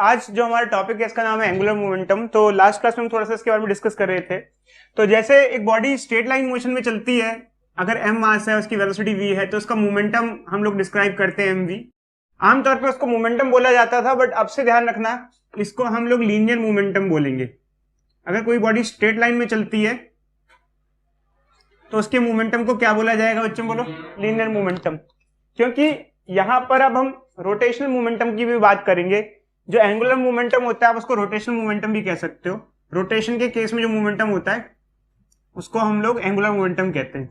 आज जो हमारा टॉपिक है इसका नाम है एंगुलर मोमेंटम। तो लास्ट क्लास में हम थोड़ा सा इसके बारे में डिस्कस कर रहे थे। तो जैसे एक बॉडी स्ट्रेट लाइन मोशन में चलती है, अगर m मास है, उसकी वेलोसिटी v है, तो उसका मोमेंटम हम लोग डिस्क्राइब करते हैं mv। आमतौर पर उसको मोमेंटम बोला जाता था, बट अब से ध्यान रखना, इसको हम लोग लीनियर मोमेंटम बोलेंगे। अगर कोई बॉडी स्ट्रेट लाइन में चलती है तो उसके मोमेंटम को क्या बोला जाएगा बच्चों? बोलो, लीनियर मोमेंटम। क्योंकि यहां पर अब हम रोटेशनल मोमेंटम की भी बात करेंगे। जो एंगुलर मोमेंटम होता है आप उसको रोटेशनल मोमेंटम भी कह सकते हो। रोटेशन के केस में जो मोमेंटम होता है उसको हम लोग एंगुलर मोमेंटम कहते हैं।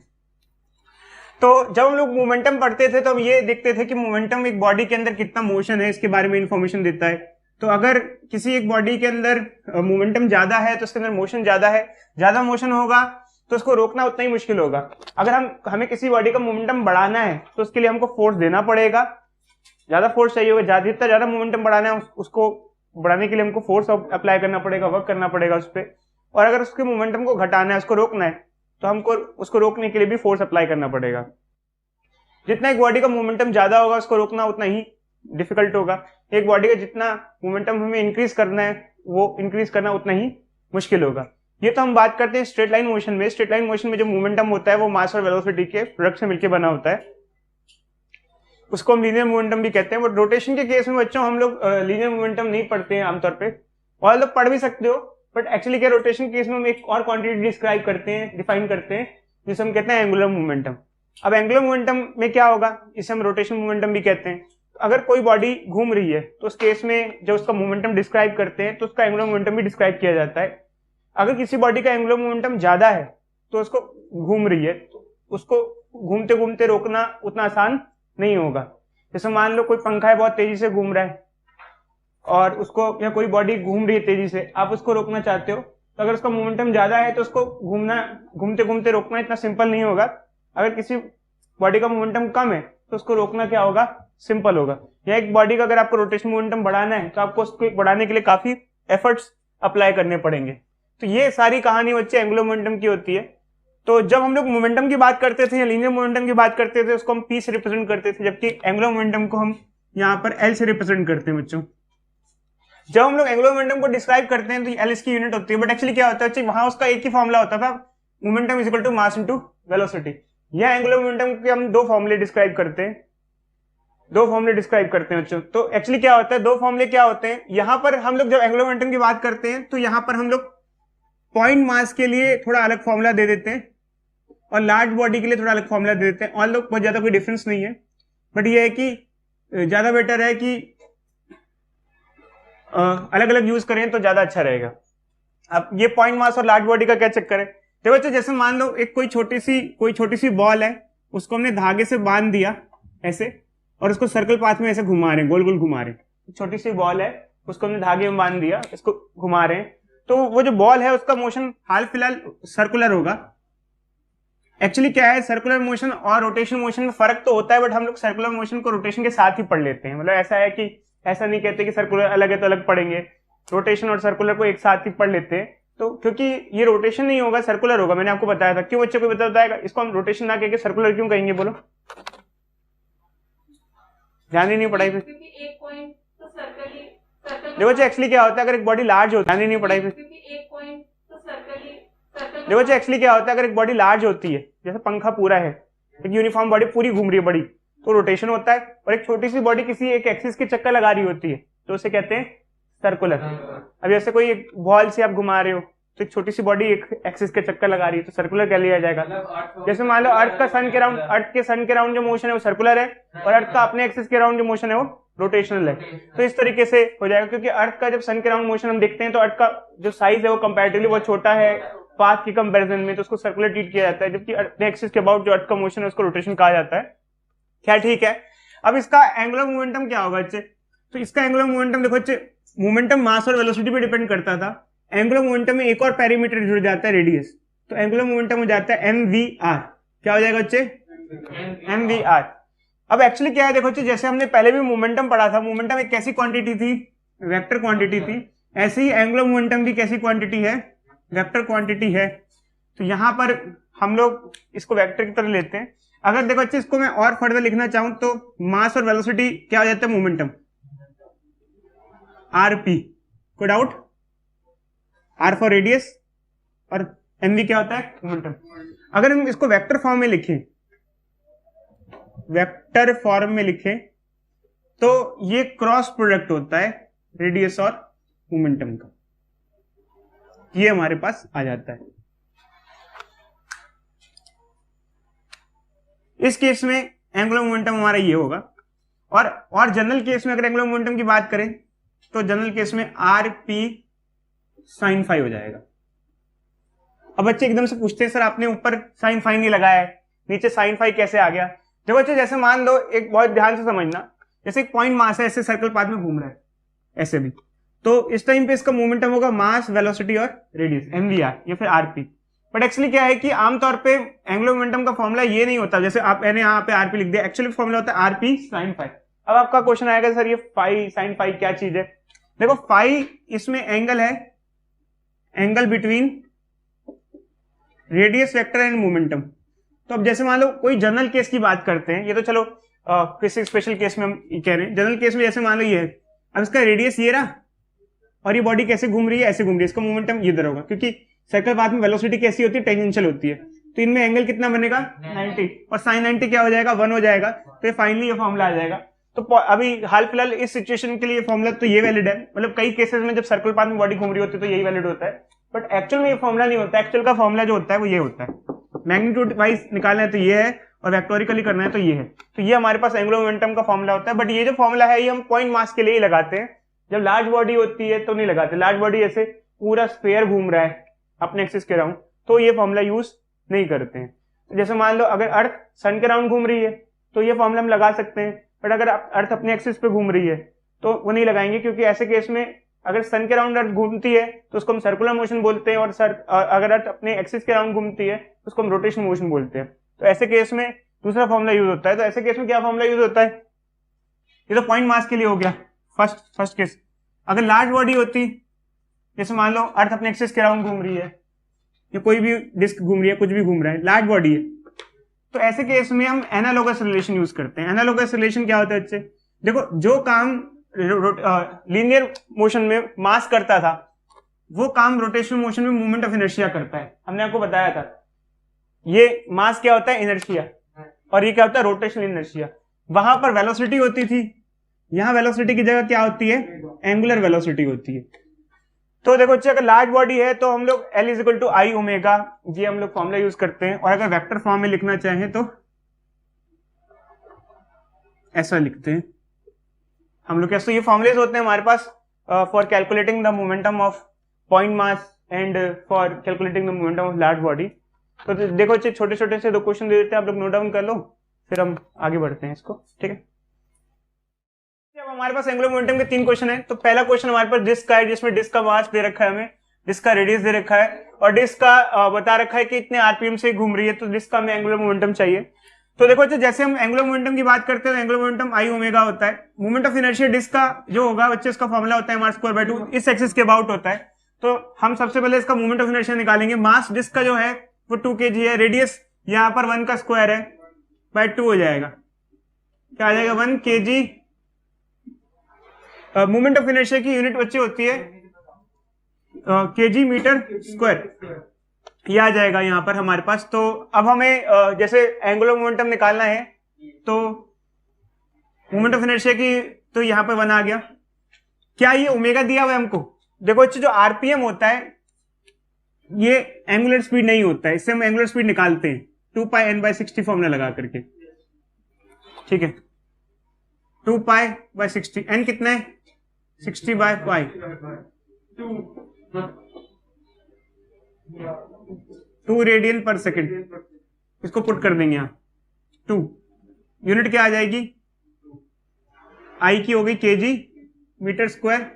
तो जब हम लोग मोमेंटम पढ़ते थे तो हम ये देखते थे कि मोमेंटम एक बॉडी के अंदर कितना मोशन है इसके बारे में इंफॉर्मेशन देता है। तो अगर किसी एक बॉडी के अंदर मोमेंटम ज्यादा है तो उसके अंदर मोशन ज्यादा है, ज्यादा मोशन होगा तो उसको रोकना उतना ही मुश्किल होगा। अगर हमें किसी बॉडी का मोमेंटम बढ़ाना है तो उसके लिए हमको फोर्स देना पड़ेगा, ज्यादा फोर्स चाहिए होगा। जितना ज्यादा मोमेंटम बढ़ाना है उसको बढ़ाने के लिए हमको फोर्स अप्लाई करना पड़ेगा, वर्क करना पड़ेगा उस पर। और अगर उसके मोमेंटम को घटाना है, उसको रोकना है, तो हमको उसको रोकने के लिए भी फोर्स अप्लाई करना पड़ेगा। जितना एक बॉडी का मोमेंटम ज्यादा होगा उसको रोकना उतना ही डिफिकल्ट होगा। एक बॉडी का जितना मोमेंटम हमें इंक्रीज करना है वो इंक्रीज करना उतना ही मुश्किल होगा। ये तो हम बात करते हैं स्ट्रेट लाइन मोशन में। स्ट्रेट लाइन मोशन में जो मोमेंटम होता है वो मास और वेलोसिटी के प्रोडक्ट से मिलकर बना होता है, उसको हम लीनियर मोमेंटम भी कहते हैं। बट रोटेशन के केस में बच्चों हम लोग लीनियर मोमेंटम नहीं पढ़ते हैं आमतौर पे, और लोग पढ़ भी सकते हो, बट एक्चुअली क्या रोटेशन के केस में हम एक और क्वांटिटी डिस्क्राइब करते हैं, डिफाइन करते हैं, जिसे हम कहते हैं एंगुलर मोमेंटम। अब एंगुलर मोमेंटम में क्या होगा, इसे हम रोटेशन मोमेंटम भी कहते हैं। अगर कोई बॉडी घूम रही है तो उस केस में जब उसका मोमेंटम डिस्क्राइब करते हैं तो उसका एंगुलर मोमेंटम भी डिस्क्राइब किया जाता है। अगर किसी बॉडी का एंगुलर मोमेंटम ज्यादा है तो उसको घूम रही है तो उसको घूमते घूमते रोकना उतना आसान नहीं होगा। जैसे मान लो कोई पंखा है, बहुत तेजी से घूम रहा है और उसको, या कोई बॉडी घूम रही है तेजी से, आप उसको रोकना चाहते हो, तो अगर उसका मोमेंटम ज्यादा है तो उसको घूमते घूमते रोकना इतना सिंपल नहीं होगा। अगर किसी बॉडी का मोमेंटम कम है तो उसको रोकना क्या होगा, सिंपल होगा। या एक बॉडी का अगर आपको रोटेशन मोमेंटम बढ़ाना है तो आपको उसको बढ़ाने के लिए काफी एफर्ट्स अप्लाई करने पड़ेंगे। तो ये सारी कहानी बच्चे एंगुलर मोमेंटम की होती है। तो जब हम लोग मोमेंटम की बात करते थे या लीनियर मोमेंटम की बात करते थे उसको हम पी से रिप्रेजेंट करते थे, जबकि एंगुलर मोमेंटम को हम यहाँ पर एल से रिप्रेजेंट करते हैं बच्चों। जब हम लोग एंगुलर मोमेंटम को डिस्क्राइब करते हैं तो एल इसकी यूनिट होती है, बट एक्चुअली क्या होता है, वहां उसका एक ही फॉर्मूला होता था, momentum is equal to mass into velocity. या एंगुलर मोमेंटम के हम दो फॉर्मूले डिस्क्राइब करते हैं, बच्चों। तो एक्चुअली क्या होता है, दो फॉर्मूले क्या होते हैं, यहाँ पर हम लोग जब एंगुलर मोमेंटम की बात करते हैं तो यहाँ पर हम लोग पॉइंट मास के लिए थोड़ा अलग फॉर्मूला दे देते हैं और लार्ज बॉडी के लिए थोड़ा अलग फॉर्मूला दे देते हैं। और लोग बहुत ज्यादा कोई डिफरेंस नहीं है, बट ये है कि ज्यादा बेटर है कि अलग अलग यूज करें तो ज्यादा अच्छा रहेगा। अब ये पॉइंट मास और लार्ज बॉडी का क्या चक्कर है, देखो बच्चों, जैसे मान लो एक कोई छोटी सी बॉल है, उसको हमने धागे से बांध दिया ऐसे, और उसको सर्कल पाथ में ऐसे घुमा रहे हैं, गोल गोल घुमा रहे हैं। छोटी सी बॉल है, उसको हमने धागे में बांध दिया, इसको घुमा रहे हैं, तो वो जो बॉल है उसका मोशन हाल फिलहाल सर्कुलर होगा। एक्चुअली क्या है, सर्कुलर मोशन और रोटेशन मोशन में फर्क तो होता है, बट हम लोग सर्कुलर मोशन को रोटेशन के साथ ही पढ़ लेते हैं। मतलब ऐसा है कि ऐसा नहीं कहते कि सर्कुलर अलग है तो अलग पढ़ेंगे, रोटेशन और सर्कुलर को एक साथ ही पढ़ लेते हैं। तो क्योंकि ये रोटेशन नहीं होगा, सर्कुलर होगा, मैंने आपको बताया था। क्यों बच्चे को बताएगा, इसको हम रोटेशन ना कहकर सर्कुलर क्यों कहेंगे, बोलो? ध्यान ही नहीं पढ़ाई पे। देखो बच्चे, एक्चुअली क्या होता है, अगर एक बॉडी लार्ज होती है, ध्यान ही नहीं पढ़ाई पे। देखो बच्चे, एक्चुअली क्या होता है, अगर एक बॉडी लार्ज होती है, जैसे पंखा पूरा है, एक यूनिफॉर्म बॉडी पूरी घूम रही है बड़ी, तो रोटेशन होता है। और एक छोटी सी बॉडी किसी एक एक्सिस के चक्कर लगा रही होती है तो उसे कहते हैं सर्कुलर। अब जैसे कोई एक बॉल से आप घुमा रहे हो तो एक छोटी सी बॉडी एक एक्सिस के चक्कर लगा रही है तो सर्कुलर कह लिया जाएगा। जैसे मान लो अर्थ के सन के राउंड जो मोशन है वो सर्कुलर है, और अर्थ का अपने एक्सिस के राउंड जो मोशन है वो रोटेशनल है। तो इस तरीके से हो जाएगा, क्योंकि अर्थ का जब सन के राउंड मोशन हम देखते हैं तो अर्थ का जो साइज है वो कंपैरेटिवली बहुत छोटा है पाथ की कंपैरिजन में, तो उसको सर्कुलर ट्रीट किया जाता है, जबकि अपने एक्सिस के अबाउट जो अर्थ का मोशन है उसको रोटेशन कहा जाता है। क्या ठीक है? अब इसका एंगुलर मोमेंटम क्या होगा बच्चे? तो इसका एंगुलर मोमेंटम देखो बच्चे, मोमेंटम मास और वेलोसिटी पे डिपेंड करता था। एंगुलर मोमेंटम में एक और पैरामीटर जुड़ जाता है, रेडियस। तो एंगुलर मोमेंटम हो जाता है mvr। क्या हो जाएगा बच्चे? mvr। अब एक्चुअली क्या है, देखो बच्चे, जैसे हमने पहले भी मोमेंटम पढ़ा था, मोमेंटम एक कैसी क्वांटिटी थी, वेक्टर क्वांटिटी थी। ऐसे ही एंगुलर मोमेंटम भी कैसी क्वांटिटी है, वेक्टर क्वांटिटी है। तो यहां पर हम लोग इसको वेक्टर की तरह लेते हैं। अगर देखो बच्चे, इसको मैं और फर्दर लिखना चाहूं तो मास और वेलोसिटी क्या हो जाता है, मोमेंटम। आर पी, कोई डाउट? आर फॉर रेडियस और एम वी क्या होता है? मोमेंटम। अगर हम इसको वेक्टर फॉर्म में लिखें, वेक्टर फॉर्म में लिखें तो ये क्रॉस प्रोडक्ट होता है रेडियस और मोमेंटम का, ये हमारे पास आ जाता है। इस केस में एंगुलर मोमेंटम हमारा ये होगा। और जनरल केस में अगर एंगुलर मोमेंटम की बात करें तो जनरल केस में आर पी साइन फाई हो जाएगा। अब बच्चे एकदम से पूछते हैं सर आपने ऊपर साइन फाई नहीं लगाया है, नीचे साइन फाई कैसे आ गया? देखो बच्चे, जैसे मान लो, एक बहुत ध्यान से समझना, जैसे एक पॉइंट मास है, ऐसे सर्कल पाथ में घूम रहा है ऐसे भी, तो इस टाइम पे इसका मोमेंटम होगा मास, वेलोसिटी और रेडियस, एमवीआर या फिर आरपी। बट एक्चुअली क्या है कि आमतौर पे एंगुलर मोमेंटम का फॉर्मूला ये नहीं होता, जैसे मैंने यहाँ पे आरपी लिख दिया, एक्चुअली फॉर्मूला होता है आरपी साइन फाई। अब आपका क्वेश्चन आएगा सर ये फाई साइन फाई क्या चीज है? देखो फाई इसमें एंगल है, angle between radius vector and momentum. तो अब जैसे मान लो कोई जनरल केस की बात करते हैं, ये तो चलो किसी स्पेशल केस में हम कह रहे हैं, जनरल केस में जैसे मान लो ये है, अब इसका रेडियस ये रहा और ये बॉडी कैसे घूम रही है? ऐसे घूम रही है, इसका मोमेंटम ये इधर होगा, क्योंकि सर्कल पाथ में वेलोसिटी कैसी होती है? टेंजेंशियल होती है। तो इनमें एंगल कितना बनेगा? 90, और साइन 90 क्या हो जाएगा? 1 हो जाएगा। तो फाइनली ये फॉर्मूला आ जाएगा। तो अभी हाल फिलहाल इस सिचुएशन के लिए फॉर्मूला तो ये वैलिड है, मतलब कई केसेस में जब सर्कल पाथ में बॉडी घूम रही होती है तो यही वैलिड होता है, बट एक्चुअल में ये फॉर्मूला नहीं होता। एक्चुअल का फॉर्मूला जो होता है वो ये होता है, मैग्नीट्यूड वाइज निकालना है तो ये है, और वेक्टोरिकली करना है तो ये है। तो ये हमारे पास एंगुलर मोमेंटम का फॉर्मूला होता है। बट ये जो फॉर्मूला है ये हम पॉइंट मास के लिए ही लगाते हैं, जब लार्ज बॉडी होती है तो नहीं लगाते। लार्ज बॉडी ऐसे पूरा स्फीयर घूम रहा है अपने एक्सिस के राउंड, तो ये फॉर्मूला यूज नहीं करते हैं। तो जैसे मान लो अगर अर्थ सन के राउंड घूम रही है तो ये फॉर्मूला हम लगा सकते हैं, बट अगर अर्थ अपने एक्सिस पे घूम रही है तो वो नहीं लगाएंगे, क्योंकि ऐसे केस में अगर सन के राउंड अर्थ घूमती है तो उसको हम सर्कुलर मोशन बोलते हैं, और अगर अर्थ अपने एक्सिस के राउंड घूमती है तो उसको हम रोटेशन मोशन बोलते हैं। तो ऐसे केस में दूसरा फॉर्मूला यूज होता है। तो ऐसे केस में क्या फॉर्मूला यूज होता है? ये तो पॉइंट मास के लिए हो गया फर्स्ट केस। अगर लार्ज बॉडी होती, जैसे मान लो अर्थ अपने एक्सिस के राउंड घूम रही है, या कोई भी डिस्क घूम रही है, कुछ भी घूम रहा है, लार्ज बॉडी है, तो ऐसे केस में हम एनालोगस रिलेशन यूज करते हैं। एनालोगस रिलेशन क्या होता है बच्चे? देखो, जो काम लीनियर मोशन में मास करता था वो काम रोटेशनल मोशन में मोमेंट ऑफ इनर्शिया करता है। हमने आपको बताया था ये मास क्या होता है? इनर्शिया, और ये क्या होता है? Rotational inertia. वहां पर वेलोसिटी होती थी, यहां वेलोसिटी की जगह क्या होती है? एंगुलर वेलोसिटी होती है। तो देखो बच्चे, अगर लार्ज बॉडी है तो हम लोग L is equal to I omega, ये हम लोग फॉर्मूला यूज करते हैं। और अगर वेक्टर फॉर्म में लिखना चाहें तो ऐसा लिखते हैं हम लोग। कैसे ये फॉर्मुलेज होते हैं हमारे पास for calculating the momentum of point mass and for calculating the momentum of large body. तो देखो बच्चे, छोटे छोटे से 2 क्वेश्चन दे देते हैं, आप लोग नोट डाउन कर लो, फिर हम आगे बढ़ते हैं इसको, ठीक है? अब हमारे पास एंगुलर मोमेंटम के 3 क्वेश्चन है। तो पहला क्वेश्चन हमारे पास डिस्क का है, जिसमें डिस्क का मास दे रखा है हमें, डिस्क का रेडियस दे रखा है, और डिस्क का बता रखा है कि इतने आरपीएम से घूम रही है, तो डिस्क का हमें एंगुलर मोमेंटम चाहिए। तो देखो बच्चे, जैसे हम एंगुलर मोमेंटम की बात करते हैं, एंगुलर मोमेंटम आई ओमेगा होता है। मोमेंट ऑफ इनर्शिया डिस्क का जो होगा बच्चे, इसका फॉर्मूला होता है m²/2, इस एक्सिस के अबाउट होता है। तो हम सबसे पहले इसका मोमेंट ऑफ इनर्शिया निकालेंगे। मास डिस्क का जो है वो 2 kg है, रेडियस यहाँ पर 1 का स्क्वायर है बाय 2 हो जाएगा, क्या आ जाएगा? 1 kg। मोमेंट ऑफ इनर्शिया की यूनिट बच्चे होती है kg मीटर स्क्वायर, ये आ जाएगा यहाँ पर हमारे पास। तो अब हमें जैसे एंगुलर मोमेंटम निकालना है, तो मोमेंट ऑफ इनर्शिया की तो यहाँ पर 1 आ गया। क्या ये ओमेगा दिया हुआ है हमको? देखो बच्चे, जो आरपीएम होता है ये एंगुलर स्पीड नहीं होता है, इससे हम एंगुलर स्पीड निकालते हैं 2πn/60 फॉर्मूला लगा करके, ठीक है? 2π/60, एन कितना है? 60/π, 2 रेडियन पर सेकेंड। इसको पुट कर देंगे यहाँ 2, यूनिट क्या आ जाएगी? आई की हो गई kg मीटर स्क्वायर,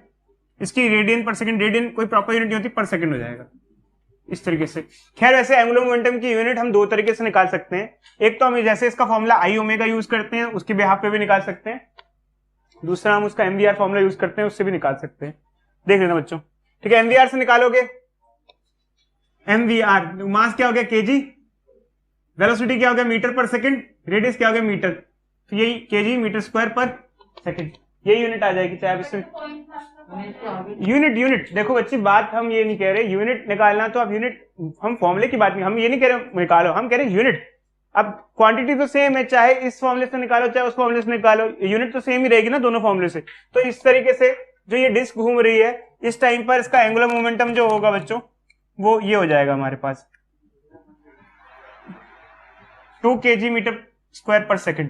इसकी रेडियन पर सेकेंड, रेडियन कोई प्रॉपर यूनिट नहीं होती, पर सेकेंड हो जाएगा इस तरीके से। खैर, वैसे एंगुलर मोमेंटम की यूनिट हम 2 तरीके से निकाल सकते हैं। एक तो हम जैसे इसका फॉर्मूला आई ओमेगा यूज करते हैं, उसके बिहाफ पे भी निकाल सकते हैं। दूसरा हम उसका एमवीआर फॉर्मूला यूज करते हैं, उससे भी निकाल सकते हैं। देख लेना बच्चों, ठीक है? एमवीआर से निकालोगे, एमवीआर मास क्या हो गया? kg, वेलोसिटी क्या हो गया? मीटर पर सेकंड, रेडियस क्या हो गया? मीटर, तो यही kg मीटर स्क्वायर पर सेकंड, यही यूनिट आ जाएगी। चाहे आप इससे यूनिट देखो बच्ची, बात हम ये नहीं कह रहे यूनिट निकालना, तो अब यूनिट हम फॉर्मूले की बात नहीं, हम ये नहीं कह रहे निकालो, हम कह रहे यूनिट। अब क्वांटिटी तो सेम है, चाहे इस फॉर्मूले से निकालो चाहे उस फॉर्मूले से निकालो, यूनिट तो सेम ही रहेगी ना दोनों फॉर्मूले से। तो इस तरीके से जो ये डिस्क घूम रही है इस टाइम पर इसका एंगुलर मोमेंटम जो होगा बच्चों वो ये हो जाएगा हमारे पास 2 kg मीटर स्क्वायर पर सेकेंड,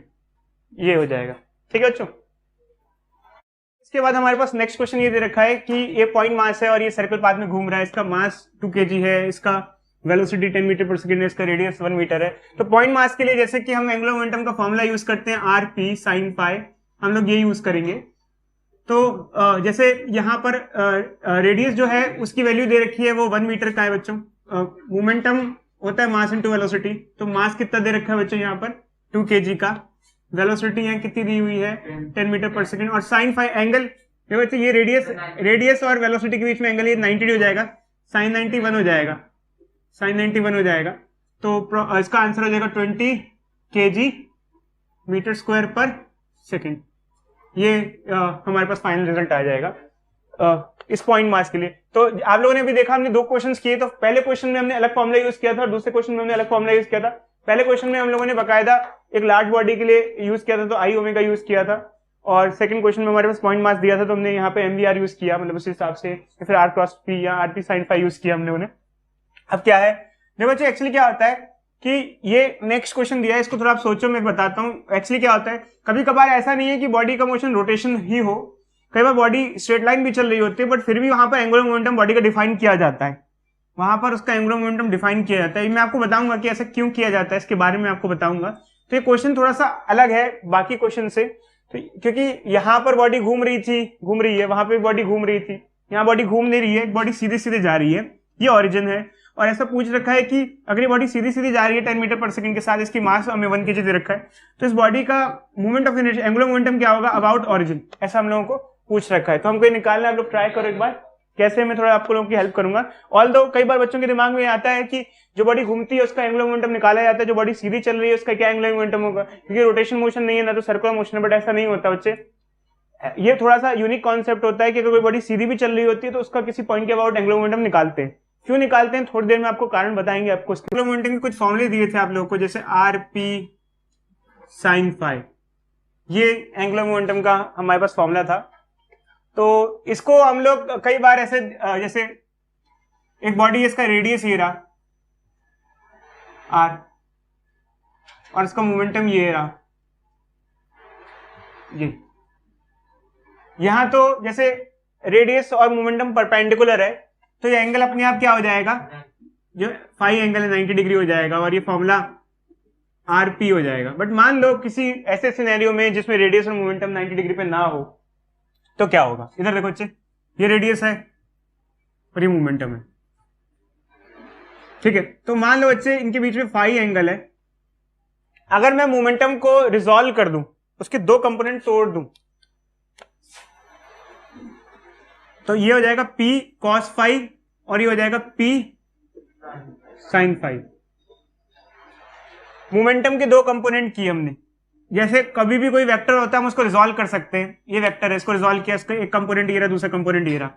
ये हो जाएगा। ठीक है बच्चों। इसके बाद हमारे पास नेक्स्ट क्वेश्चन ये दे रखा है कि ये पॉइंट मास है और ये सर्कल पाथ में घूम रहा है, इसका मास 2 kg है, इसका वेलोसिटी 10 मीटर पर सेकंड है, इसका रेडियस 1 मीटर है। तो पॉइंट मास के लिए जैसे कि हम एंगुलर मोमेंटम का फॉर्मूला यूज करते हैं rp sin phi, हम लोग ये यूज करेंगे। तो जैसे यहाँ पर रेडियस जो है उसकी वैल्यू दे रखी है वो 1 मीटर का है बच्चों। मोमेंटम होता है मास इनटू वेलोसिटी, तो मास कितना दे रखा है बच्चों यहाँ पर 2 kg का, वेलोसिटी यहाँ कितनी दी हुई है 10 मीटर पर सेकंड, और साइन फाई एंगल ये बच्चों ये रेडियस और वेलोसिटी के बीच में एंगल ये 90 हो जाएगा, साइन 91 हो जाएगा, साइन 91 हो जाएगा। तो इसका आंसर हो जाएगा 20 kg मीटर स्क्वायर पर सेकंड। ये हमारे पास फाइनल रिजल्ट आ जाएगा इस पॉइंट मास के लिए। तो आप लोगों ने अभी देखा हमने 2 क्वेश्चंस किए, तो पहले क्वेश्चन में हमने अलग फॉर्मूला यूज किया था और दूसरे क्वेश्चन में हमने अलग फॉर्मूला यूज किया था। पहले क्वेश्चन में हम लोगों ने बकायदा एक लार्ज बॉडी के लिए यूज किया था तो आई ओमेगा यूज किया था, और सेकंड क्वेश्चन में हमारे पास पॉइंट मास दिया था तो हमने यहाँ पे एमवीआर यूज किया, मतलब उस हिसाब से, फिर आर क्रॉस पी या आरपी साइन फाई यूज किया हम लोगों ने। अब क्या है देखो बच्चों, एक्चुअली क्या होता है कि ये नेक्स्ट क्वेश्चन दिया है, इसको थोड़ा आप सोचो, मैं बताता हूँ। एक्चुअली क्या होता है, कभी कभार ऐसा नहीं है कि बॉडी का मोशन रोटेशन ही हो, कई बार बॉडी स्ट्रेट लाइन भी चल रही होती है, बट फिर भी वहां पर एंगुलर मोमेंटम बॉडी का डिफाइन किया जाता है, वहां पर उसका एंगुलर मोमेंटम डिफाइन किया जाता है। मैं आपको बताऊंगा कि ऐसा क्यों किया जाता है, इसके बारे में आपको बताऊंगा। तो ये क्वेश्चन थोड़ा सा अलग है बाकी क्वेश्चन से, तो क्योंकि यहाँ पर बॉडी घूम रही है, वहां पे बॉडी घूम रही थी, यहाँ बॉडी घूम नहीं रही है, बॉडी सीधे सीधे जा रही है, ये ऑरिजिन है। और ऐसा पूछ रखा है कि अगर ये बॉडी सीधी सीधी जा रही है 10 मीटर पर सेकंड के साथ, इसकी मास हमें 1 kg दे रखा है, तो इस बॉडी का movement of inertia angular momentum क्या होगा अबाउट ऑरिजिन, ऐसा हम लोगों को पूछ रखा है। तो हमको ये निकालना है, आप लोग ट्राई करो एक बार, कैसे मैं थोड़ा आपको लोगों की हेल्प करूंगा। ऑल्दो कई बार बच्चों के दिमाग में आता है कि जो बॉडी घूमती है उसका एंगुलर मोमेंटम निकाला जाता है, जो बॉडी सीधी चल रही है उसका क्या एंगुलर मोमेंटम होगा, क्योंकि रोटेशन मोशन नहीं है ना तो सर्कुलर मोशन है, बट ऐसा नहीं होता बच्चे। ये थोड़ा सा यूनिक कॉन्सेप्ट होता है कि अगर कोई बॉडी सीधी भी चल रही होती है तो उसका किसी पॉइंट के अबाउट एंगुलर मोमेंटम निकालते हैं। क्यों निकालते हैं थोड़ी देर में आपको कारण बताएंगे आपको। एंगुलर मोमेंटम के कुछ फॉर्मूले दिए थे आप लोगों को, जैसे rp sin phi, ये एंगुलर मोमेंटम का हमारे पास फॉर्मूला था। तो इसको हम लोग कई बार ऐसे, जैसे एक बॉडी, इसका रेडियस ये रहा r और इसका मोमेंटम ये रहा, ये यहां तो जैसे रेडियस और मोमेंटम परपेंडिकुलर है, तो ये एंगल अपने आप क्या हो जाएगा, जो फाई एंगल है 90 डिग्री हो जाएगा, और ये फॉर्मूला rp हो जाएगा। बट मान लो किसी ऐसे सिनेरियो में जिसमें रेडियस और मोमेंटम 90 डिग्री पे ना हो, तो क्या होगा। इधर देखो बच्चे, ये रेडियस है और ये मोमेंटम है, ठीक है। तो मान लो बच्चे इनके बीच में फाई एंगल है, अगर मैं मोमेंटम को रिजॉल्व कर दूं, उसके 2 कंपोनेंट तोड़ दूं, तो ये हो जाएगा p cos phi और ये हो जाएगा p sin phi। मोमेंटम के 2 कंपोनेंट किए हमने, जैसे कभी भी कोई वेक्टर होता है हम उसको रिजॉल्व कर सकते हैं, ये वेक्टर है, इसको रिजॉल्व किया, इसका एक कंपोनेंट ये रहा, दूसरा कंपोनेंट ये रहा,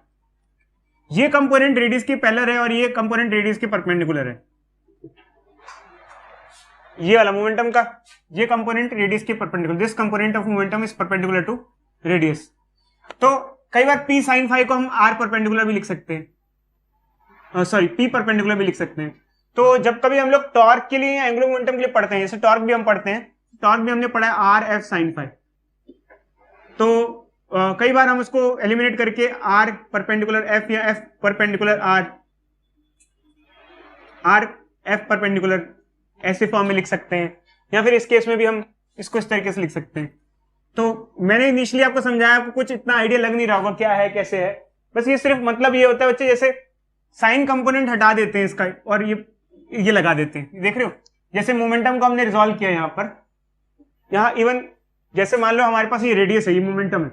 ये कंपोनेंट रेडियस की पैरेलल है और ये कंपोनेंट रेडियस के परपेंडिकुलर है, ये वाला मोमेंटम का, ये कंपोनेंट रेडियस के perpendicular, this component of momentum is perpendicular to radius. तो कई बार p sin phi को हम r परपेंडिकुलर भी लिख सकते हैं, सॉरी p परपेंडिकुलर भी लिख सकते हैं। तो जब कभी हम लोग टॉर्क के लिए एंगुलर मोमेंटम के लिए पढ़ते हैं, जैसे टॉर्क भी हम पढ़ते हैं, टॉर्क भी हमने पढ़ा है r f sin phi, तो कई बार हम उसको एलिमिनेट करके r परपेंडिकुलर f या f perpendicular r f perpendicular ऐसे फॉर्म में लिख सकते हैं, या फिर इस केस में भी हम इसको इस तरीके से लिख सकते हैं। तो मैंने इनिशियली आपको समझाया, आपको कुछ इतना आइडिया लग नहीं रहा होगा क्या है कैसे है, बस ये सिर्फ मतलब ये होता है बच्चे, जैसे साइन कंपोनेंट हटा देते हैं इसका और ये लगा देते हैं, देख रहे हो, जैसे मोमेंटम को हमने रिजॉल्व किया यहाँ पर, यहाँ इवन जैसे मान लो हमारे पास ये रेडियस है, ये मोमेंटम है,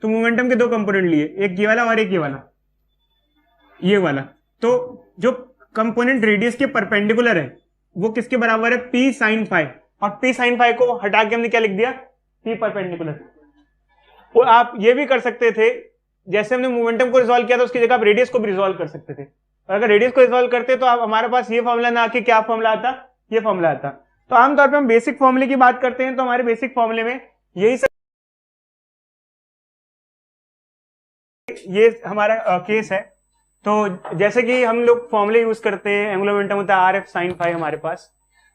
तो मोमेंटम के 2 कंपोनेंट लिए, एक ये वाला और एक ये वाला। तो जो कंपोनेंट रेडियस के परपेंडिकुलर है वो किसके बराबर है, p sin phi, और p sin phi को हटा के हमने क्या लिख दिया, p परपेंडिकुलर। और आप ये भी कर सकते थे जैसे हमने मोमेंटम को रिजॉल्व किया था उसकी जगह आप रेडियस को भी रिजॉल्व कर सकते थे, और अगर रेडियस को रिजॉल्व करते तो आप हमारे पास ये फॉर्मूला ना आके क्या फॉर्मूला आता, ये फॉर्मूला आता। तो आमतौर पर हम बेसिक फॉर्मूले की बात करते हैं, तो हमारे बेसिक फॉर्मूले में यही सब, ये हमारा केस है। तो जैसे कि हम लोग फॉर्मूले यूज करते हैं, एंगुलर मोमेंटम होता है आर एफ साइन फाई हमारे पास,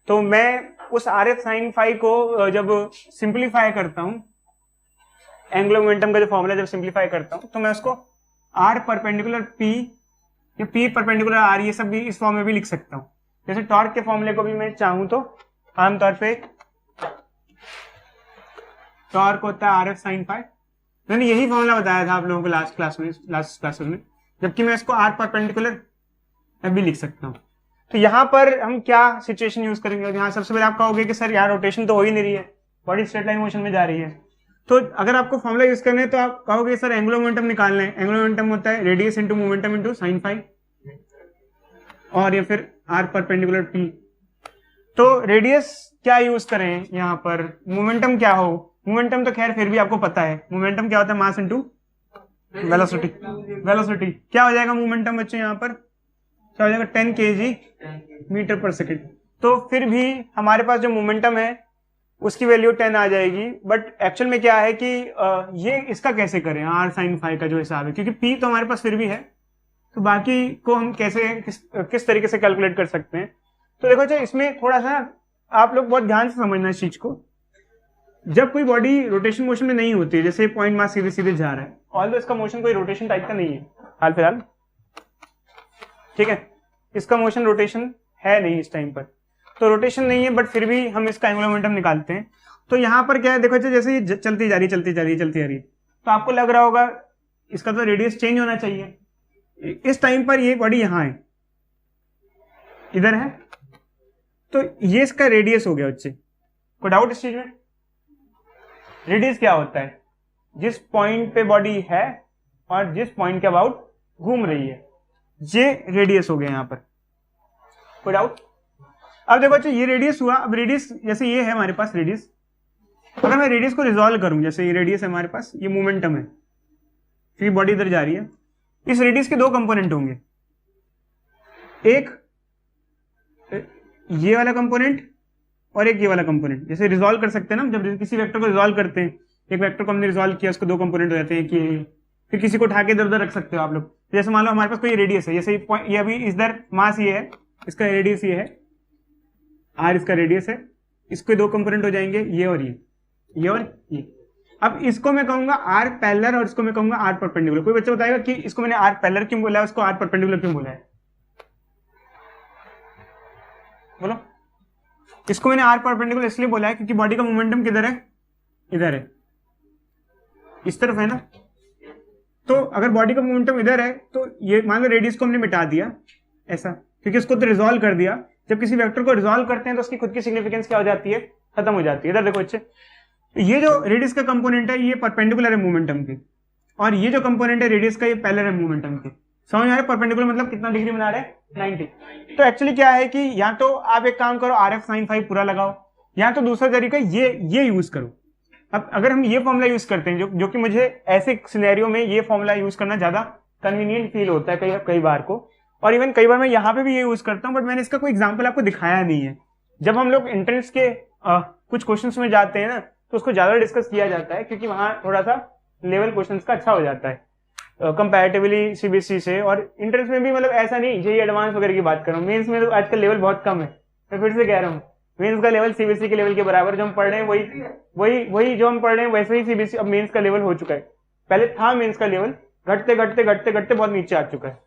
तो मैं उस आर एफ साइन फाई को जब सिंप्लीफाई करता हूं, एंगुलर मोमेंटम का जो फॉर्मूला जब सिंप्लीफाई करता हूं, तो मैं उसको आर परपेंडिकुलर पी या पी परपेंडिकुलर आर ये सब भी इस फॉर्म में भी लिख सकता हूं। जैसे टॉर्क के फॉर्मूले को भी मैं चाहूं तो आमतौर पे टॉर्क होता है आर एफ साइन फाई, मैंने यही फॉर्मूला बताया था आप लोगों को लास्ट क्लासेस में, जबकि मैं इसको आर परपेंडिकुलर भी लिख सकता हूं। तो यहां पर हम क्या सिचुएशन यूज करेंगे, यहाँ सबसे पहले आप कहोगे कि सर यार रोटेशन तो हो ही नहीं रही है, बॉडी स्ट्रेट लाइन मोशन में जा रही है। तो अगर आपको फॉर्मूला यूज करना है तो आप कहोगे सर एंगुलर मोमेंटम निकालना है, एंगुलर मोमेंटम होता है radius into momentum into sine phi, और या फिर आर परपेंडिकुलर पी। तो रेडियस क्या यूज करें यहाँ पर, मोमेंटम क्या हो, मोमेंटम तो खैर फिर भी आपको पता है, मोमेंटम क्या होता है मास इंटू वेलोसिटी। वेलोसिटी क्या हो जाएगा मोमेंटम बच्चों, यहाँ पर क्या हो जाएगा 10 kg मीटर पर सेकेंड। तो फिर भी हमारे पास जो मोमेंटम है उसकी वैल्यू 10 आ जाएगी, बट एक्चुअल में क्या है कि ये इसका कैसे करें आर साइन फाइव का जो हिसाब है, क्योंकि पी तो हमारे पास फिर भी है, तो बाकी को हम कैसे किस तरीके से कैलकुलेट कर सकते हैं। तो देखो अच्छा, इसमें थोड़ा सा आप लोग बहुत ध्यान से समझना इस चीज को। जब कोई बॉडी रोटेशन मोशन में नहीं होती है, जैसे पॉइंट मास सीधे सीधे जा रहा है, ऑल्दो इसका मोशन कोई रोटेशन टाइप का नहीं है हाल फिलहाल, ठीक है, इसका मोशन रोटेशन है नहीं इस टाइम पर, तो रोटेशन नहीं है, बट फिर भी हम इसका एंगुलर मोमेंटम निकालते हैं। तो यहाँ पर क्या है, देखो अच्छा, जैसे ये चलती जा रही है, तो आपको लग रहा होगा इसका तो रेडियस चेंज होना चाहिए। इस टाइम पर ये बॉडी यहाँ है, इधर है, तो ये इसका रेडियस हो गया बच्चे, कोई डाउट इस चीज में? रेडियस क्या होता है, जिस पॉइंट पे बॉडी है और जिस पॉइंट के अबाउट घूम रही है, ये रेडियस हो गया यहाँ पर, कोई डाउट? अब देखो अच्छा, ये रेडियस हुआ, अब रेडियस जैसे ये है हमारे पास रेडियस, अगर मैं रेडियस को रिजॉल्व करूं, जैसे ये रेडियस है हमारे पास, ये मोमेंटम है क्योंकि बॉडी इधर जा रही है, इस रेडियस के दो कंपोनेंट होंगे, एक ये वाला कंपोनेंट और एक ये वाला कंपोनेंट। जैसे रिजॉल्व कर सकते हैं ना, जब किसी वेक्टर को रिजॉल्व करते हैं, एक वेक्टर को हमने रिजॉल्व किया, उसको दो कंपोनेंट हो जाते हैं कि फिर किसी को उठा के इधर उधर रख सकते हो आप लोग। जैसे मान लो हमारे पास कोई रेडियस है, जैसे ये अभी इधर मास ये है, इसका रेडियस ये है, आर इसका रेडियस है, इसके दो कंपोनेंट हो जाएंगे ये और ये और ये। अब इसको मैं कहूंगा आर पैरेलल और इसको मैं कहूंगा आर परपेंडिकुलर। कोई बच्चा बताएगा कि इसको मैंने आर पैरेलल क्यों बोला है, उसको आर परपेंडिकुलर क्यों बोला है? बोलो। इसको मैंने आर परपेंडिकुलर इसलिए बोला है क्योंकि बॉडी का मोमेंटम किधर है, इधर है, इस तरफ है ना। तो अगर बॉडी का मोमेंटम इधर है तो ये मान लो रेडियस को हमने मिटा दिया ऐसा, क्योंकि उसको तो रिजॉल्व कर दिया। जब किसी वेक्टर को रिजॉल्व करते हैं तो उसकी खुद की सिग्निफिकेंस क्या हो जाती है, खत्म हो जाती है। इधर देखो बच्चे, ये जो रेडियस का कंपोनेंट है ये परपेंडिकुलर है मोमेंटम के, और ये जो कंपोनेंट है रेडियस का ये पैरेलल है मोमेंटम के। समझ आ रहा है? परपेंडिकुलर मतलब कितना डिग्री बना रहे हैं, 90। तो एक्चुअली क्या है कि या तो आप एक काम करो आर एफ साइन फाइव पूरा लगाओ, या तो दूसरा तरीका ये यूज करो। अब अगर हम ये फॉर्मूला यूज करते हैं, जो कि मुझे ऐसे सिनेरियो में ये फॉर्मूला यूज करना ज्यादा कन्वीनियंट फील होता है कई बार को, और इवन कई बार मैं यहाँ पे भी ये यूज करता हूँ, बट मैंने इसका कोई एग्जाम्पल आपको दिखाया नहीं है। जब हम लोग एंट्रेंस के कुछ क्वेश्चंस में जाते हैं ना, तो उसको ज्यादा डिस्कस किया जाता है, क्योंकि वहां थोड़ा सा लेवल क्वेश्चंस का अच्छा हो जाता है कंपैरेटिवली सीबीएसई से। और एंट्रेंस में भी मतलब ऐसा नहीं जेईई एडवांस वगैरह की बात करूँ, मेंस में तो आजकल लेवल बहुत कम है। मैं फिर से कह रहा हूँ, मेंस का लेवल सीबीएसई के लेवल के बराबर जो हम पढ़ रहे हैं वही जो हम पढ़ रहे हैं वैसे ही सीबीएसई अब मेंस का लेवल हो चुका है। पहले था मेंस का लेवल, घटते घटते बहुत नीचे आ चुका है,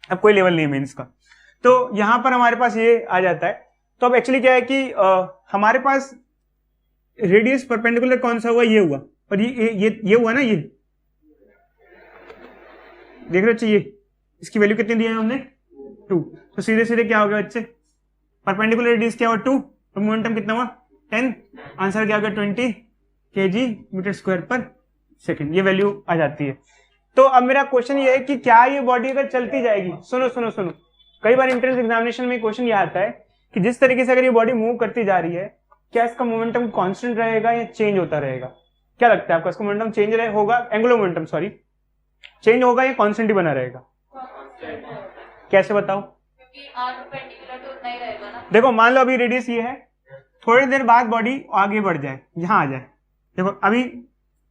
अब कोई लेवल नहीं है मेंस का। तो यहां पर हमारे पास ये आ जाता है। तो अब एक्चुअली क्या है कि हमारे पास रेडियस परपेंडिकुलर कौन सा हुआ, ये हुआ, और ये हुआ ना, ये देख रहे बच्चे, ये इसकी वैल्यू कितनी दी है हमने, 2। तो सीधे सीधे क्या हो गया बच्चे, परपेंडिकुलर रेडियस क्या हुआ 2, तो मोमेंटम कितना हुआ 10, आंसर क्या हो गया 20 kg मीटर स्क्वायर पर सेकेंड, ये वैल्यू आ जाती है। तो अब मेरा क्वेश्चन ये है कि क्या ये बॉडी अगर चलती जाएगी, सुनो, कई बार एंट्रेंस एग्जामिनेशन में क्वेश्चन ये आता है कि जिस तरीके से अगर ये बॉडी मूव करती जा रही है, क्या इसका मोमेंटम कांस्टेंट रहेगा या चेंज होता रहेगा? क्या लगता है आपको, इसका मोमेंटम चेंज होगा, एंगुलर मोमेंटम सॉरी, चेंज होगा या कांस्टेंट ही बना रहेगा? कैसे बताओ? देखो मान लो अभी रेडियस ये है, थोड़ी देर बाद बॉडी आगे बढ़ जाए, यहां आ जाए, देखो अभी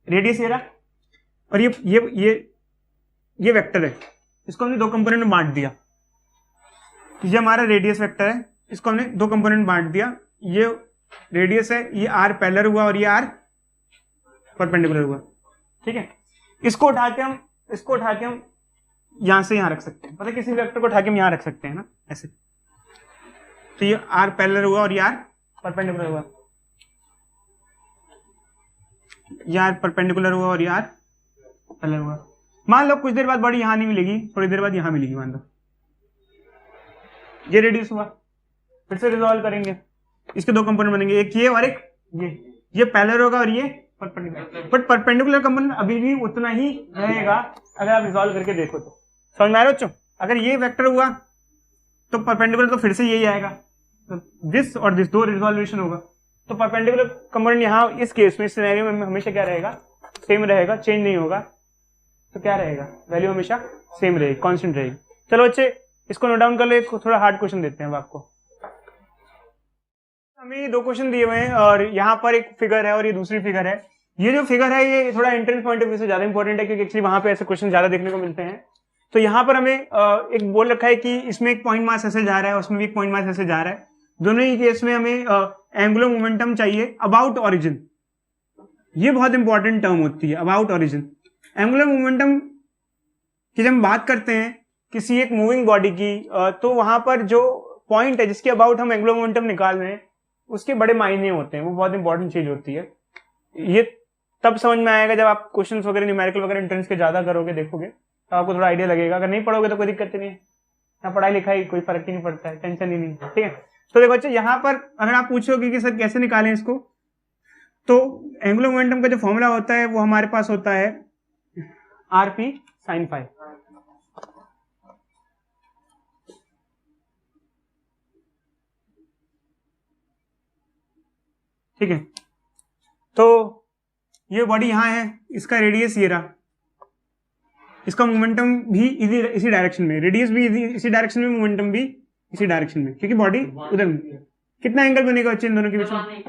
रेडियस ये रहा और ये वेक्टर है, इसको हमने दो कंपोनेंट में बांट दिया। ये हमारा रेडियस वेक्टर है, इसको हमने दो कंपोनेंट में बांट दिया। ये रेडियस है, ये आर पैरेलल हुआ और ये आर परपेंडिकुलर हुआ, ठीक है। इसको उठा के हम यहां से यहां रख सकते हैं, मतलब किसी वेक्टर को उठा के हम यहां रख सकते हैं ना, ऐसे। तो ये आर पैरेलल हुआ और ये आर परपेंडिकुलर हुआ, ये आर परपेंडिकुलर हुआ और ये आर पैरेलल हुआ। मान लो कुछ देर बाद बॉडी यहां नहीं मिलेगी, थोड़ी देर बाद यहां मिलेगी, मान लो ये रेडियस हुआ, फिर से रिजॉल्व करेंगे, इसके दो कंपोनेंट बनेंगे, एक ये और एक ये पैरेलल होगा और ये परपेंडिकुलर। बट परपेंडिकुलर कंपोनेंट अभी भी उतना ही रहेगा अगर आप रिजॉल्व करके देखो तो। समझ में आ रहा है बच्चों? अगर ये वेक्टर हुआ तो परपेंडिकुलर तो फिर से यही आएगा, तो दिस और दिस दो रिजॉल्यूशन होगा, तो परपेंडिकुलर कंपोनेंट यहाँ इस केस में, इस सिनेरियो में हमेशा क्या रहेगा? सेम रहेगा, चेंज नहीं होगा। तो क्या रहेगा? वैल्यू हमेशा सेम रहेगी, कांस्टेंट रहेगी। चलो बच्चे इसको नोट डाउन कर लो, थोड़ा हार्ड क्वेश्चन देते हैं अब आपको। हमें दो क्वेश्चन दिए हुए हैं और यहाँ पर एक फिगर है और ये दूसरी फिगर है। ये जो फिगर है ये थोड़ा एंट्रेंस पॉइंट ऑफ व्यू से ज्यादा इंपॉर्टेंट है, क्योंकि एक्चुअली वहां पे ऐसे क्वेश्चन ज्यादा देखने को मिलते हैं। तो यहाँ पर हमें एक बोल रखा है कि इसमें एक पॉइंट मास ऐसे जा रहा है, उसमें भी एक पॉइंट मास ऐसे जा रहा है। दोनों ही केस में हमें एंगुलर मोमेंटम चाहिए अबाउट ओरिजिन। ये बहुत इंपॉर्टेंट टर्म होती है, अबाउट ओरिजिन। एंगुलर मोमेंटम की जब हम बात करते हैं किसी एक मूविंग बॉडी की, तो वहां पर जो पॉइंट है जिसके अबाउट हम एंगुलर मोमेंटम निकाल रहे हैं उसके बड़े मायने होते हैं, वो बहुत इंपॉर्टेंट चीज होती है। ये तब समझ में आएगा जब आप क्वेश्चंस वगैरह न्यूमेरिकल वगैरह एंट्रेंस के ज्यादा करोगे, देखोगे तो आपको थोड़ा आइडिया लगेगा। अगर नहीं पढ़ोगे तो कोई दिक्कत नहीं है, ना पढ़ाई लिखाई कोई फर्क ही नहीं पड़ता है, टेंशन ही नहीं, ठीक है। तो देखो बच्चे यहाँ पर अगर आप पूछोगे कि सर कैसे निकालें इसको, तो एंगुलर मोमेंटम का जो फॉर्मूला होता है वो हमारे पास होता है आरपी साइन फाई। ठीक है, तो ये बॉडी यहां है, इसका रेडियस ये रहा, इसका मोमेंटम भी इसी डायरेक्शन में, रेडियस भी इसी डायरेक्शन में, मोमेंटम भी इसी डायरेक्शन में, क्योंकि बॉडी उधर में। कितना एंगल बनेगा बच्चे इन दोनों के बीच में?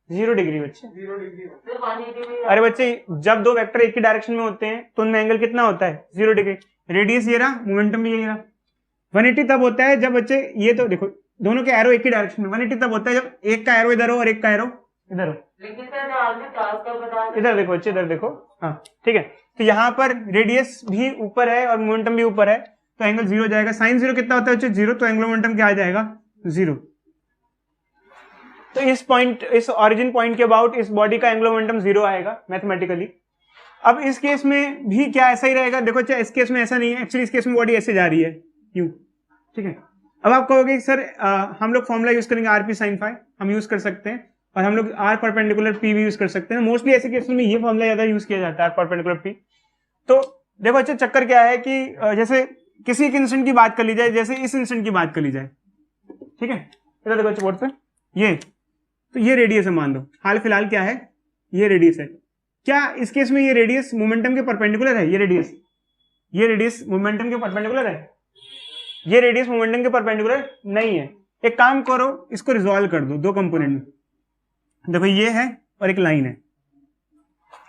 0 डिग्री बच्चे। अरे बच्चे जब दो वेक्टर एक ही डायरेक्शन में होते हैं तो उनमें एंगल कितना होता है? 0 डिग्री। रेडियस ये रहा, मोमेंटम भी ये रहा। 180 तब होता है जब बच्चे ये तो देखो दोनों के एरो एक ही डायरेक्शन में, 180 तब होता है जब एक का एरो इधर हो और एक का एरो इधर हो। इधर देखो बच्चे, इधर देखो, हाँ ठीक है। तो यहाँ पर रेडियस भी ऊपर है और मोमेंटम भी ऊपर है, तो एंगल 0 हो जाएगा। साइन 0 कितना होता है बच्चे? 0। तो एंगुलर मोमेंटम क्या आ जाएगा? 0। तो इस पॉइंट, इस ओरिजिन पॉइंट के अबाउट इस बॉडी का एंगुलर मोमेंटम 0 आएगा मैथमेटिकली। अब इस केस में भी क्या ऐसा ही रहेगा? देखो अच्छा, इस केस में ऐसा नहीं है, एक्चुअली इस केस में बॉडी ऐसे जा रही है, यूं, ठीक है। अब आप कहोगे सर हम लोग फॉर्मूला यूज करेंगे आरपी साइन फाई, हम यूज कर सकते हैं, और हम लोग आर परपेंडिकुलर पी भी यूज कर सकते हैं। मोस्टली ऐसे केस में ये फॉर्मूला ज्यादा यूज किया जाता है, आर परपेंडिकुलर पी। तो देखो अच्छा, चक्कर क्या है कि जैसे किसी एक इंस्टेंट की बात कर ली जाए, जैसे इस इंस्टेंट की बात कर ली जाए, ठीक है। इधर देखो अच्छा बोर्ड पे, ये तो ये रेडियस है, मान लो हाल फिलहाल क्या है, ये रेडियस है। क्या इस केस में ये रेडियस मोमेंटम के परपेंडिकुलर है? ये रेडियस मोमेंटम के परपेंडिकुलर है? ये रेडियस मोमेंटम के परपेंडिकुलर नहीं है। एक काम करो, इसको रिजॉल्व कर दो दो कंपोनेंट में। देखो ये है और एक लाइन है,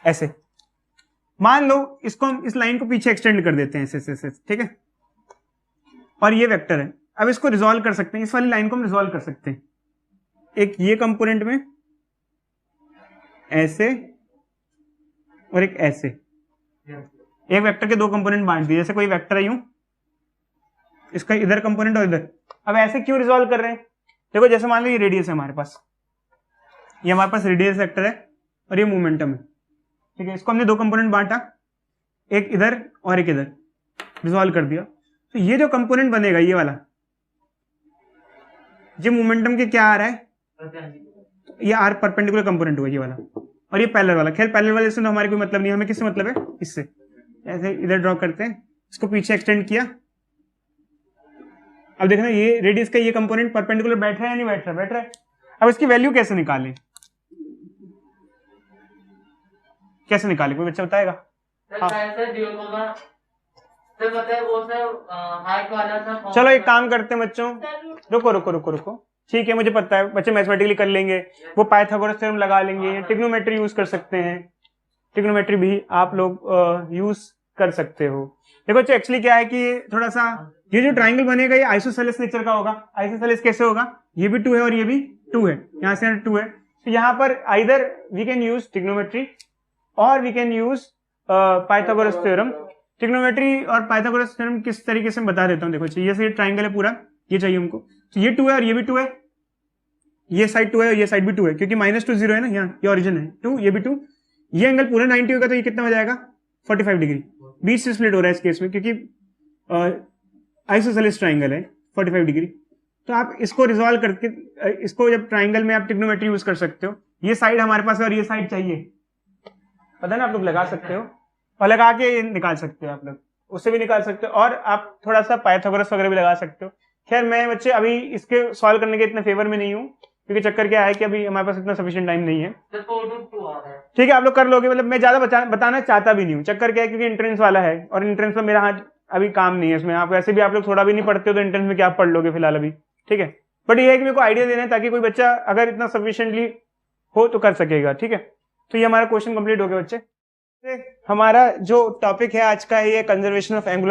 ऐसे मान लो इसको हम इस लाइन को पीछे एक्सटेंड कर देते हैं ऐसे, ठीक है। और ये वेक्टर है, अब इसको रिजॉल्व कर सकते हैं, इस वाली लाइन को हम रिजॉल्व कर सकते हैं। एक ये कंपोनेंट में ऐसे और एक ऐसे, एक वेक्टर के दो कंपोनेंट बांट दिए। जैसे कोई वेक्टर है यूं, इसका इधर कंपोनेंट और इधर। अब ऐसे क्यों रिजॉल्व कर रहे हैं? देखो जैसे मान लो ये रेडियस है हमारे पास, ये हमारे पास रेडियस वेक्टर है और ये मोमेंटम है, ठीक है। इसको हमने दो कंपोनेंट बांटा, एक इधर और एक इधर, रिजॉल्व कर दिया। तो ये जो कंपोनेंट बनेगा ये वाला, ये मोमेंटम के क्या आ रहा है? ये आर परपेंडिकुलर कंपोनेंट हुआ ये वाला, और ये पैरेलल वाला। खैर पैरेलल वाले से तो हमारे कोई मतलब नहीं, हमें किससे मतलब है? इससे। ऐसे इधर ड्रॉ करते हैं, इसको पीछे एक्सटेंड किया। अब देखना ये रेडियस का ये कंपोनेंट परपेंडिकुलर बैठ रहा है या नहीं बैठ रहा? बैठ रहा है। अब इसकी वैल्यू कैसे निकालें? कैसे निकालें? कोई बच्चा बताएगा? चलो एक काम करते हैं बच्चों, रुको रुको रुको रुको, ठीक है मुझे पता है बच्चे मैथमेटिकली कर लेंगे, वो पाइथागोरस थ्योरम लगा लेंगे, ट्रिग्नोमेट्री यूज कर सकते हैं, ट्रिग्नोमेट्री भी आप लोग यूज कर सकते हो। देखो बच्चों एक्चुअली क्या है कि थोड़ा सा ये जो ट्राइंगल बनेगा ये आइसोसेलेस नेचर का होगा। आइसोसेलेस कैसे होगा, ये भी 2 है और ये भी 2 है, यहाँ से 2 है, तो यहाँ पर either we can use trigonometry और we can use Pythagoras theorem. Trigonometry और पाइथागोरस थ्योरम किस तरीके से बता देता हूँ। देखो चाहिए ये ट्राइंगल है पूरा, ये चाहिए हमको, तो ये 2 है और ये भी 2 है, ये साइड 2 है और ये साइड भी 2 है, क्योंकि -2 0 है ना, यहाँ ये ओरिजिन है 2, ये भी 2, ये एंगल पूरा 90 होगा, तो ये कितना हो जाएगा 45 डिग्री, बीच से स्प्लिट हो रहा है इस केस में, क्योंकि आइसोसेलेस ट्राइंगल है 45 डिग्री। तो आप इसको रिजॉल्व करके इसको जब ट्राइंगल में आप ट्रिग्नोमेट्री यूज कर सकते हो। ये साइड हमारे पास है और ये साइड चाहिए, पता ना, आप लोग लगा सकते हो और लगा के निकाल सकते हो, आप लोग उससे भी निकाल सकते हो, और आप थोड़ा सा पाइथागोरस वगैरह भी लगा सकते हो। खैर मैं बच्चे अभी इसके सॉल्व करने के इतने फेवर में नहीं हूँ, क्योंकि चक्कर क्या है कि अभी हमारे पास इतना सफिशिएंट टाइम नहीं है। ठीक है आप लोग कर लोगे, मतलब मैं ज्यादा बताना चाहता भी नहीं हूँ। चक्कर क्या है क्योंकि एंट्रेंस वाला है और एंट्रेंस में मेरा हाथ अभी काम नहीं है इसमें, आप वैसे भी आप लोग थोड़ा भी नहीं पढ़ते हो तो एंट्रेंस में क्या पढ़ लोगे फिलहाल अभी, ठीक है। बट ये है कि मेरे को आइडिया देना है ताकि कोई बच्चा अगर इतना सफिशिएंटली हो तो कर सकेगा, ठीक है। तो ये हमारा क्वेश्चन कंप्लीट हो गया बच्चे। हमारा जो टॉपिक है आज का है ये कंजर्वेशन ऑफ एंगुलर